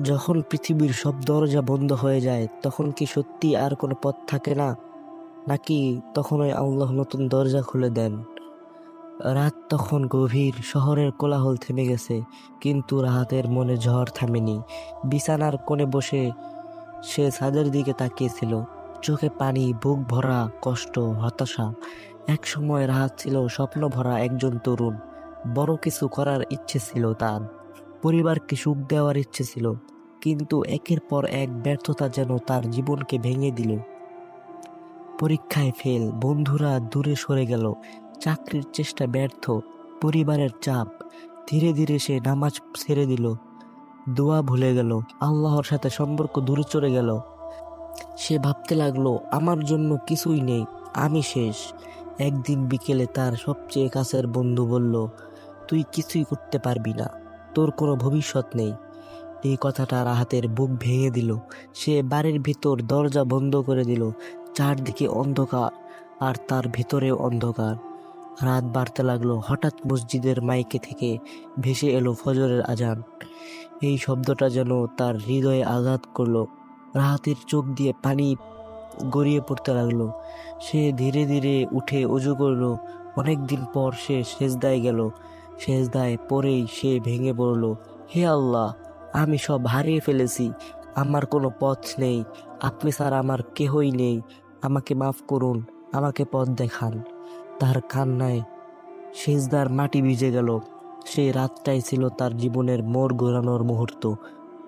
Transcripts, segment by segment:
যখন পৃথিবীর সব দরজা বন্ধ হয়ে যায় তখন কি সত্যি আর কোনো পথ থাকে না, নাকি তখনই আল্লাহ নতুন দরজা খুলে দেন? রাত তখন গভীর, শহরের কোলাহল থেমে গেছে, কিন্তু রাহাতের মনে ঝড় থামেনি। বিছানার কোণে বসে সে ছাদের দিকে তাকিয়েছিল, চোখে পানি, বুক ভরা কষ্ট, হতাশা। এক সময় রাহাত ছিল স্বপ্ন ভরা একজন তরুণ। বড় কিছু করার ইচ্ছে ছিল তার, পরিবারকে সুখ দেওয়ার ইচ্ছে ছিল, কিন্তু একের পর এক ব্যর্থতা যেন তার জীবনকে ভেঙে দিল। পরীক্ষায় ফেল, বন্ধুরা দূরে সরে গেল, চাকরির চেষ্টা ব্যর্থ, পরিবারের চাপ। ধীরে ধীরে সে নামাজ ছেড়ে দিল, দোয়া ভুলে গেল, আল্লাহর সাথে সম্পর্ক দূরে চলে গেল। সে ভাবতে লাগলো, আমার জন্য কিছুই নেই, আমি শেষ। একদিন বিকেলে তার সবচেয়ে কাছের বন্ধু বলল, তুই কিছুই করতে পারবি না, তোর কোনো ভবিষ্যৎ নেই। এই কথাটা রাহাতের বুক ভেঙে দিল। সে বাড়ির ভিতর দরজা বন্ধ করে দিল। চারদিকে অন্ধকার, আর তার ভিতরেও অন্ধকার। রাত বাড়তে লাগলো। হঠাৎ মসজিদের মাইকে থেকে ভেসে এলো ফজরের আজান। এই শব্দটা যেন তার হৃদয়ে আঘাত করলো। রাহাতের চোখ দিয়ে পানি গড়িয়ে পড়তে লাগলো। সে ধীরে ধীরে উঠে অজু করলো। অনেকদিন পর সে সেজদায় গেল। সেজদায় পরেই সে ভেঙে পড়ল। হে আল্লাহ, আমি সব হারিয়ে ফেলেছি, আমার কোনো পথ নেই, আপনি ছাড়া আমার কেহই নেই, আমাকে মাফ করুন, আমাকে পথ দেখান। তার কান্নায় সেজদার মাটি ভিজে গেল। সেই রাতটাই ছিল তার জীবনের মোড় ঘোরানোর মুহূর্ত।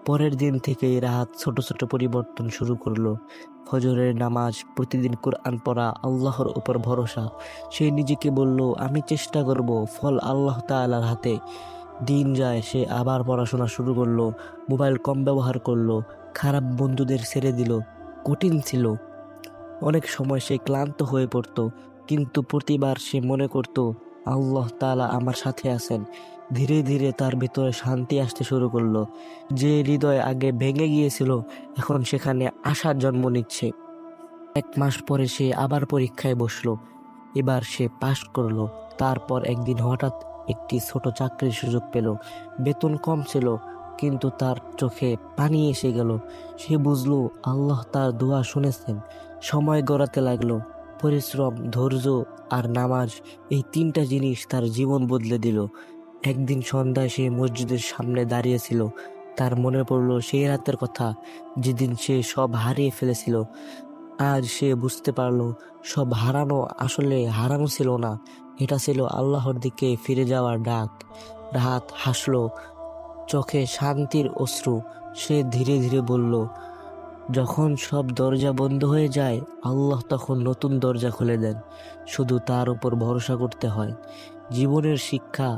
পরের দিন থেকেই রাহাত ছোট ছোট পরিবর্তন শুরু করলো। ফজরের নামাজ, প্রতিদিন কোরআন পড়া, আল্লাহর উপর ভরসা। সে নিজেকে বলল, আমি চেষ্টা করব, ফল আল্লাহ তাআলার হাতে। দিন যায়, সে আবার পড়াশোনা শুরু করলো, মোবাইল কম ব্যবহার করলো, খারাপ বন্ধুদের ছেড়ে দিল। কঠিন ছিল, অনেক সময় সে ক্লান্ত হয়ে পড়তো, কিন্তু প্রতিবার সে মনে করত, আল্লাহ তাআলা আমার সাথে আছেন। ধীরে ধীরে তার ভিতরে শান্তি আসতে শুরু করলো। যে হৃদয় আগে ভেঙে গিয়েছিল, এখন সেখানে আশার জন্ম নিচ্ছে। 1 মাস পরে সে আবার পরীক্ষায় বসলো। এবার সে পাশ করলো। তারপর একদিন হঠাৎ একটি ছোট চাকরির সুযোগ পেল। বেতন কম ছিল, কিন্তু তার চোখে পানি এসে গেল। সে বুঝলো আল্লাহ তার দোয়া শুনেছেন। সময় গড়াতে লাগলো। পরিশ্রম, ধৈর্য আর নামাজ, এই 3টা জিনিস তার জীবন বদলে দিল। একদিন সন্ধ্যায় সে মসজিদের সামনে দাঁড়িয়েছিল। তার মনে পড়লো সেই রাতের কথা, যেদিন সে সব হারিয়ে ফেলেছিল। আজ সে বুঝতে পারলো, সব হারানো আসলে হারানো ছিল না, এটা ছিল আল্লাহর দিকে ফিরে যাওয়ার ডাক। রাহাত হাসলো, চোখে শান্তির অশ্রু। সে ধীরে ধীরে বলল, যখন সব দরজা বন্ধ হয়ে যায়, আল্লাহ তখন নতুন দরজা খুলে দেন। শুধু তার উপর ভরসা করতে হয়। জীবনের শিক্ষা,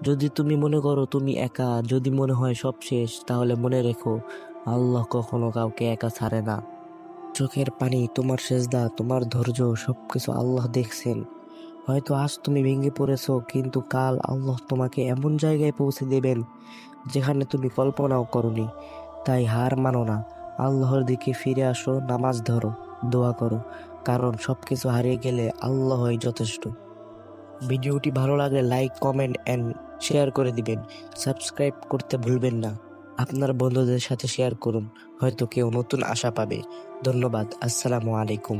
যদি তুমি মনে করো তুমি একা, যদি মনে হয় সব শেষ, তাহলে মনে রেখো, আল্লাহ কখনো কাউকে একা ছাড়ে না। চোখের পানি, তোমার সেজদা, তোমার ধৈর্য, সবকিছু আল্লাহ দেখছেন। হয়তো আজ তুমি ভেঙে পড়েছো, কিন্তু কাল আল্লাহ তোমাকে এমন জায়গায় পৌঁছে দেবেন যেখানে তুমি কল্পনাও করনি। তাই হার মানো না, আল্লাহর দিকে ফিরে আসো, নামাজ ধরো, দোয়া করো, কারণ সবকিছু হারিয়ে গেলে আল্লাহই যথেষ্ট। ভিডিওটি ভালো লাগলে লাইক, কমেন্ট এন্ড শেয়ার করে দিবেন। সাবস্ক্রাইব করতে ভুলবেন না। আপনার বন্ধুদের সাথে শেয়ার করুন, হয়তো কেউ নতুন আশা পাবে। ধন্যবাদ। আসসালামু আলাইকুম।